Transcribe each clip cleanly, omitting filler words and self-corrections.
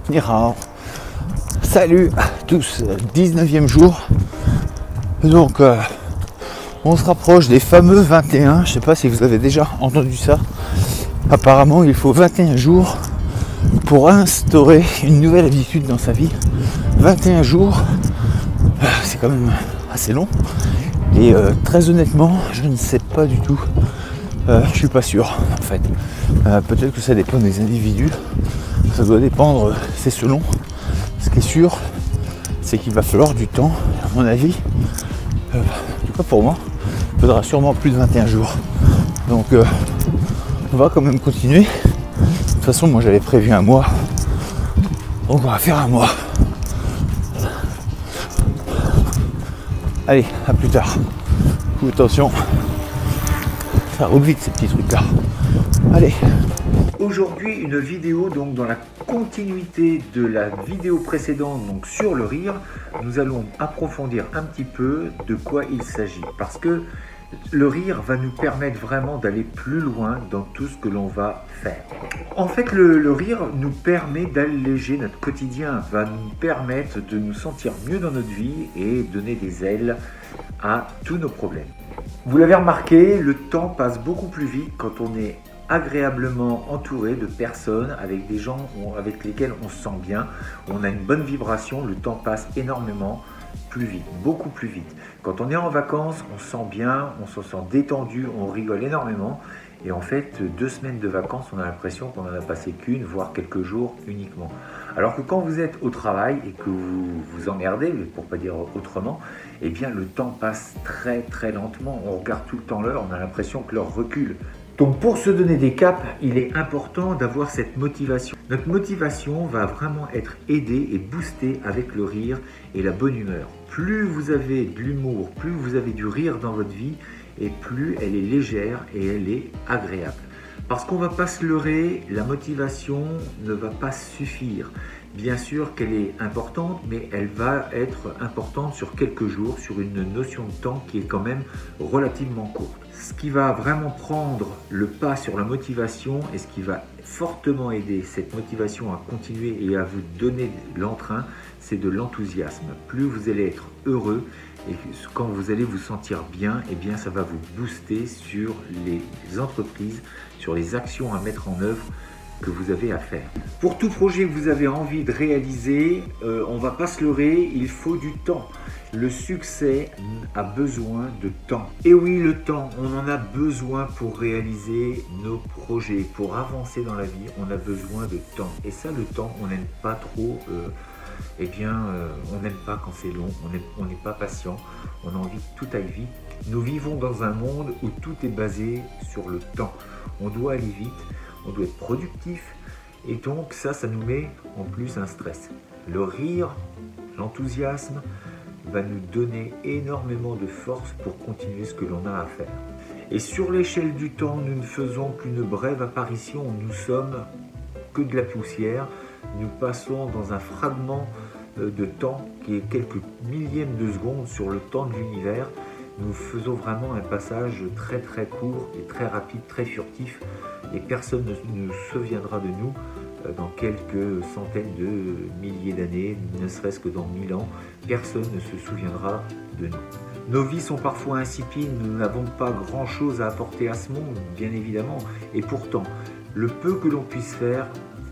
Ni hao. Salut à tous, 19e jour. Donc on se rapproche des fameux 21. Je sais pas si vous avez déjà entendu ça. Apparemment il faut 21 jours pour instaurer une nouvelle habitude dans sa vie. 21 jours, c'est quand même assez long. Et très honnêtement, je ne sais pas du tout. Je suis pas sûr en fait. Peut-être que ça dépend des individus. Ça doit dépendre, c'est selon. Ce qui est sûr, c'est qu'il va falloir du temps, à mon avis. En tout cas pour moi, il faudra sûrement plus de 21 jours. Donc on va quand même continuer. De toute façon, moi j'avais prévu un mois. Donc on va faire un mois. Allez, à plus tard. Attention, ça roule vite ces petits trucs là. Allez. Aujourd'hui une vidéo donc dans la continuité de la vidéo précédente, donc sur le rire. Nous allons approfondir un petit peu de quoi il s'agit, parce que le rire va nous permettre vraiment d'aller plus loin dans tout ce que l'on va faire. En fait, le rire nous permet d'alléger notre quotidien, va nous permettre de nous sentir mieux dans notre vie et donner des ailes à tous nos problèmes. Vous l'avez remarqué, le temps passe beaucoup plus vite quand on est agréablement entouré de personnes, avec des gens avec lesquels on se sent bien, on a une bonne vibration. Le temps passe énormément plus vite, beaucoup plus vite. Quand on est en vacances, on se sent bien, on se sent détendu, on rigole énormément. Et en fait, 2 semaines de vacances, on a l'impression qu'on n'en a passé qu'une, voire quelques jours uniquement. Alors que quand vous êtes au travail et que vous vous emmerdez, pour pas dire autrement, eh bien le temps passe très très lentement. On regarde tout le temps l'heure, on a l'impression que l'heure recule. Donc pour se donner des caps, il est important d'avoir cette motivation. Notre motivation va vraiment être aidée et boostée avec le rire et la bonne humeur. Plus vous avez de l'humour, plus vous avez du rire dans votre vie, et plus elle est légère et elle est agréable. Parce qu'on ne va pas se leurrer, la motivation ne va pas suffire. Bien sûr qu'elle est importante, mais elle va être importante sur quelques jours, sur une notion de temps qui est quand même relativement courte. Ce qui va vraiment prendre le pas sur la motivation et ce qui va fortement aider cette motivation à continuer et à vous donner l'entrain, c'est de l'enthousiasme. Plus vous allez être heureux et quand vous allez vous sentir bien, eh bien ça va vous booster sur les entreprises, sur les actions à mettre en œuvre que vous avez à faire. Pour tout projet que vous avez envie de réaliser, on ne va pas se leurrer, il faut du temps. Le succès a besoin de temps. Et oui, le temps, on en a besoin pour réaliser nos projets, pour avancer dans la vie, on a besoin de temps. Et ça, le temps, on n'aime pas trop, on n'aime pas quand c'est long, on n'est pas patient, on a envie que tout aille vite. Nous vivons dans un monde où tout est basé sur le temps. On doit aller vite, on doit être productif, et donc ça nous met en plus un stress. Le rire, l'enthousiasme va nous donner énormément de force pour continuer ce que l'on a à faire. Et sur l'échelle du temps, nous ne faisons qu'une brève apparition, nous sommes que de la poussière, nous passons dans un fragment de temps qui est quelques millièmes de secondes sur le temps de l'univers. Nous faisons vraiment un passage très très court et très rapide, très furtif, et personne ne se souviendra de nous dans quelques centaines de milliers d'années, ne serait-ce que dans 1000 ans, personne ne se souviendra de nous. Nos vies sont parfois insipides, nous n'avons pas grand-chose à apporter à ce monde, bien évidemment, et pourtant, le peu que l'on puisse faire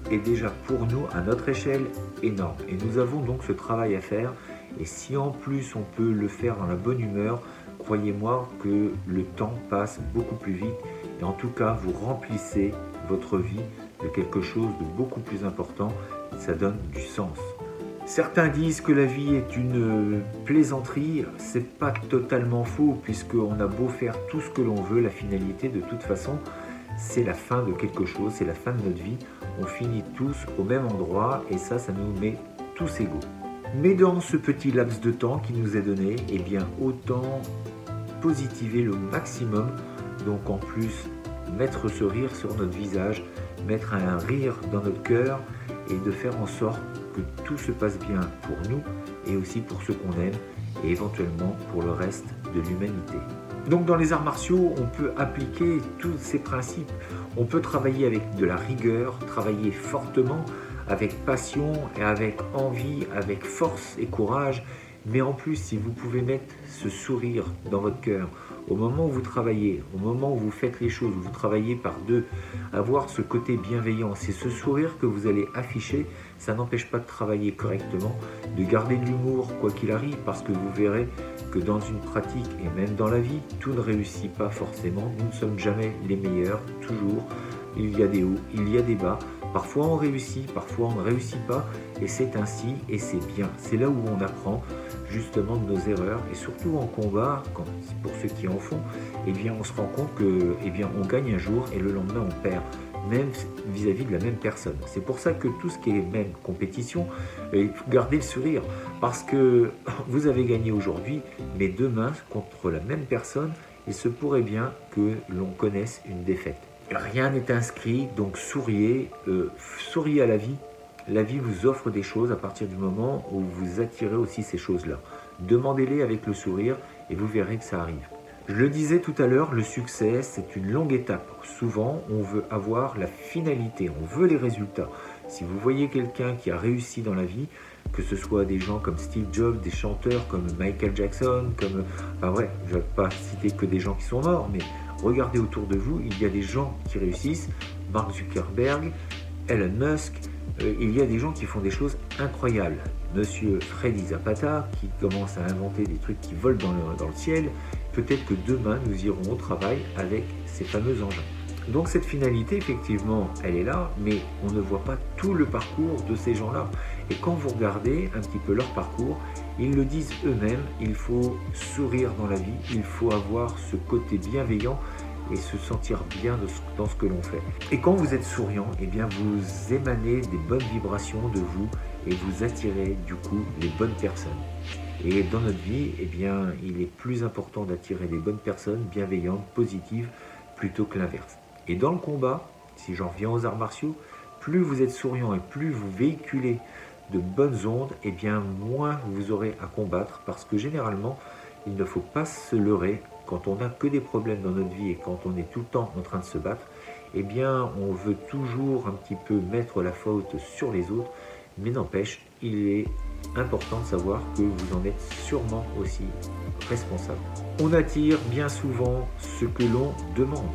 est déjà pour nous, à notre échelle, énorme. Et nous avons donc ce travail à faire, et si en plus on peut le faire dans la bonne humeur, croyez-moi que le temps passe beaucoup plus vite, et en tout cas, vous remplissez votre vie de quelque chose de beaucoup plus important, ça donne du sens. Certains disent que la vie est une plaisanterie, c'est pas totalement faux, puisqu'on a beau faire tout ce que l'on veut, la finalité de toute façon, c'est la fin de quelque chose, c'est la fin de notre vie, on finit tous au même endroit, et ça nous met tous égaux. Mais dans ce petit laps de temps qui nous est donné, eh bien autant positiver le maximum, donc en plus mettre ce rire sur notre visage, mettre un rire dans notre cœur et de faire en sorte que tout se passe bien pour nous et aussi pour ceux qu'on aime et éventuellement pour le reste de l'humanité. Donc dans les arts martiaux, on peut appliquer tous ces principes. On peut travailler avec de la rigueur, travailler fortement avec passion et avec envie, avec force et courage. Mais en plus, si vous pouvez mettre ce sourire dans votre cœur, au moment où vous travaillez, au moment où vous faites les choses, où vous travaillez par deux, avoir ce côté bienveillant, c'est ce sourire que vous allez afficher. Ça n'empêche pas de travailler correctement, de garder de l'humour quoi qu'il arrive, parce que vous verrez que dans une pratique et même dans la vie, tout ne réussit pas forcément. Nous ne sommes jamais les meilleurs, toujours. Il y a des hauts, il y a des bas. Parfois on réussit, parfois on ne réussit pas, et c'est ainsi et c'est bien. C'est là où on apprend justement de nos erreurs, et surtout en combat, pour ceux qui en font, eh bien on se rend compte que on gagne un jour et le lendemain on perd, même vis-à-vis de la même personne. C'est pour ça que tout ce qui est même compétition, il faut garder le sourire, parce que vous avez gagné aujourd'hui, mais demain contre la même personne, il se pourrait bien que l'on connaisse une défaite. Rien n'est inscrit, donc souriez, souriez à la vie. La vie vous offre des choses à partir du moment où vous attirez aussi ces choses-là. Demandez-les avec le sourire et vous verrez que ça arrive. Je le disais tout à l'heure, le succès, c'est une longue étape. Souvent, on veut avoir la finalité, on veut les résultats. Si vous voyez quelqu'un qui a réussi dans la vie, que ce soit des gens comme Steve Jobs, des chanteurs comme Michael Jackson, je ne vais pas citer que des gens qui sont morts, mais regardez autour de vous, il y a des gens qui réussissent, Mark Zuckerberg, Elon Musk, il y a des gens qui font des choses incroyables. Monsieur Freddy Zapata, qui commence à inventer des trucs qui volent dans le ciel, peut-être que demain nous irons au travail avec ces fameux engins. Donc cette finalité, effectivement, elle est là, mais on ne voit pas tout le parcours de ces gens-là. Et quand vous regardez un petit peu leur parcours, ils le disent eux-mêmes, il faut sourire dans la vie, il faut avoir ce côté bienveillant et se sentir bien dans ce que l'on fait. Et quand vous êtes souriant, eh bien vous émanez des bonnes vibrations de vous et vous attirez du coup les bonnes personnes. Et dans notre vie, eh bien, il est plus important d'attirer des bonnes personnes bienveillantes, positives, plutôt que l'inverse. Et dans le combat, si j'en reviens aux arts martiaux, plus vous êtes souriant et plus vous véhiculez de bonnes ondes, et bien moins vous aurez à combattre, parce que généralement, il ne faut pas se leurrer. Quand on n'a que des problèmes dans notre vie et quand on est tout le temps en train de se battre, eh bien on veut toujours un petit peu mettre la faute sur les autres, mais n'empêche, il est important de savoir que vous en êtes sûrement aussi responsable. On attire bien souvent ce que l'on demande.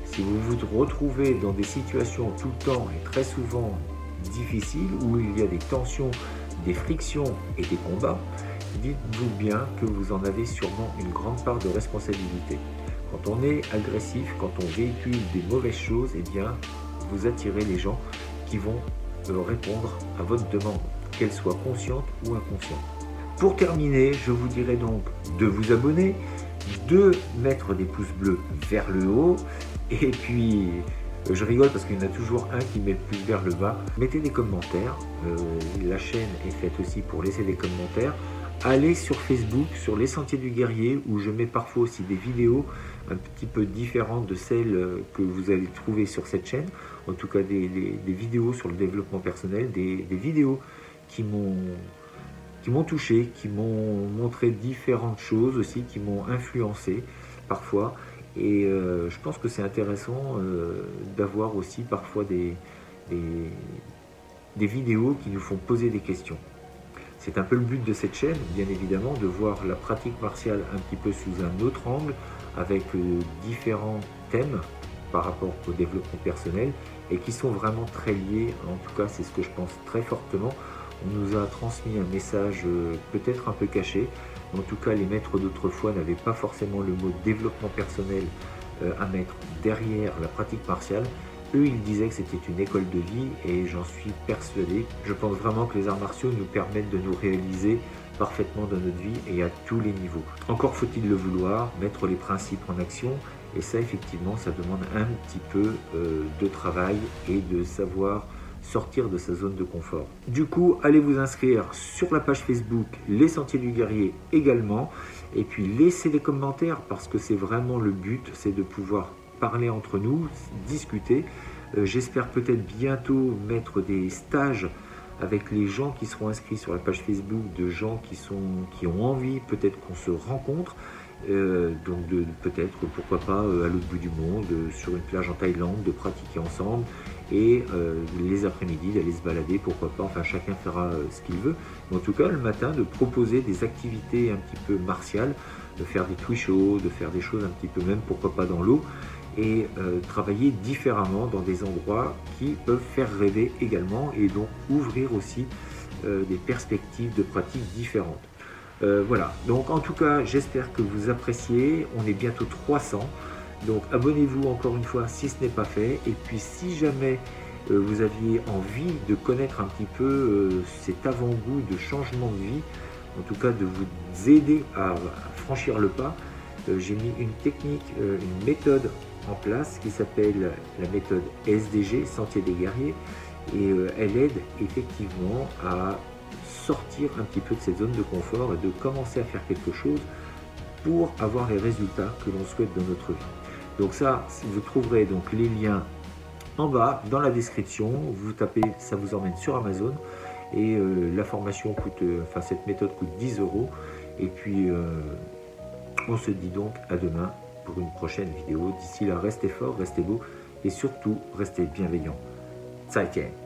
Si vous vous retrouvez dans des situations tout le temps et très souvent difficiles, où il y a des tensions, des frictions et des combats, dites-vous bien que vous en avez sûrement une grande part de responsabilité. Quand on est agressif, quand on véhicule des mauvaises choses, eh bien, vous attirez les gens qui vont répondre à votre demande, qu'elle soit consciente ou inconsciente. Pour terminer, je vous dirais donc de vous abonner, de mettre des pouces bleus vers le haut, et puis je rigole parce qu'il y en a toujours un qui met le pouce vers le bas. Mettez des commentaires, la chaîne est faite aussi pour laisser des commentaires. Allez sur Facebook, sur Les Sentiers du Guerrier, où je mets parfois aussi des vidéos un petit peu différentes de celles que vous allez trouver sur cette chaîne. En tout cas, des vidéos sur le développement personnel, des vidéos qui m'ont touché, qui m'ont montré différentes choses aussi, qui m'ont influencé parfois. Et je pense que c'est intéressant d'avoir aussi parfois des vidéos qui nous font poser des questions. C'est un peu le but de cette chaîne, bien évidemment, de voir la pratique martiale un petit peu sous un autre angle, avec différents thèmes par rapport au développement personnel, et qui sont vraiment très liés, en tout cas c'est ce que je pense très fortement. On nous a transmis un message peut-être un peu caché, en tout cas les maîtres d'autrefois n'avaient pas forcément le mot développement personnel à mettre derrière la pratique martiale. Eux, ils disaient que c'était une école de vie et j'en suis persuadé. Je pense vraiment que les arts martiaux nous permettent de nous réaliser parfaitement dans notre vie et à tous les niveaux. Encore faut-il le vouloir, mettre les principes en action, et ça effectivement ça demande un petit peu de travail et de savoir sortir de sa zone de confort. Du coup, allez vous inscrire sur la page Facebook Les Sentiers du Guerrier également, et puis laissez des commentaires parce que c'est vraiment le but, c'est de pouvoir parler entre nous, discuter. J'espère peut-être bientôt mettre des stages avec les gens qui seront inscrits sur la page Facebook, de gens qui ont envie, peut-être qu'on se rencontre, donc peut-être, pourquoi pas, à l'autre bout du monde, sur une plage en Thaïlande, de pratiquer ensemble, et les après-midi d'aller se balader, pourquoi pas, enfin chacun fera ce qu'il veut. Mais en tout cas le matin de proposer des activités un petit peu martiales, de faire des twish-shows, de faire des choses un petit peu même pourquoi pas dans l'eau, et travailler différemment dans des endroits qui peuvent faire rêver également et donc ouvrir aussi des perspectives de pratiques différentes. Voilà, donc en tout cas j'espère que vous appréciez, on est bientôt 300, donc abonnez-vous encore une fois si ce n'est pas fait, et puis si jamais vous aviez envie de connaître un petit peu cet avant-goût de changement de vie, en tout cas de vous aider à franchir le pas, j'ai mis une technique, une méthode en place qui s'appelle la méthode SDG, Sentier des Guerriers, et elle aide effectivement à sortir un petit peu de cette zone de confort et de commencer à faire quelque chose pour avoir les résultats que l'on souhaite dans notre vie. Donc ça, vous trouverez donc les liens en bas dans la description, vous tapez, ça vous emmène sur Amazon, et la formation coûte, enfin cette méthode coûte 10 €, et puis on se dit donc à demain pour une prochaine vidéo. D'ici là, restez forts, restez beaux et surtout restez bienveillants. 再见。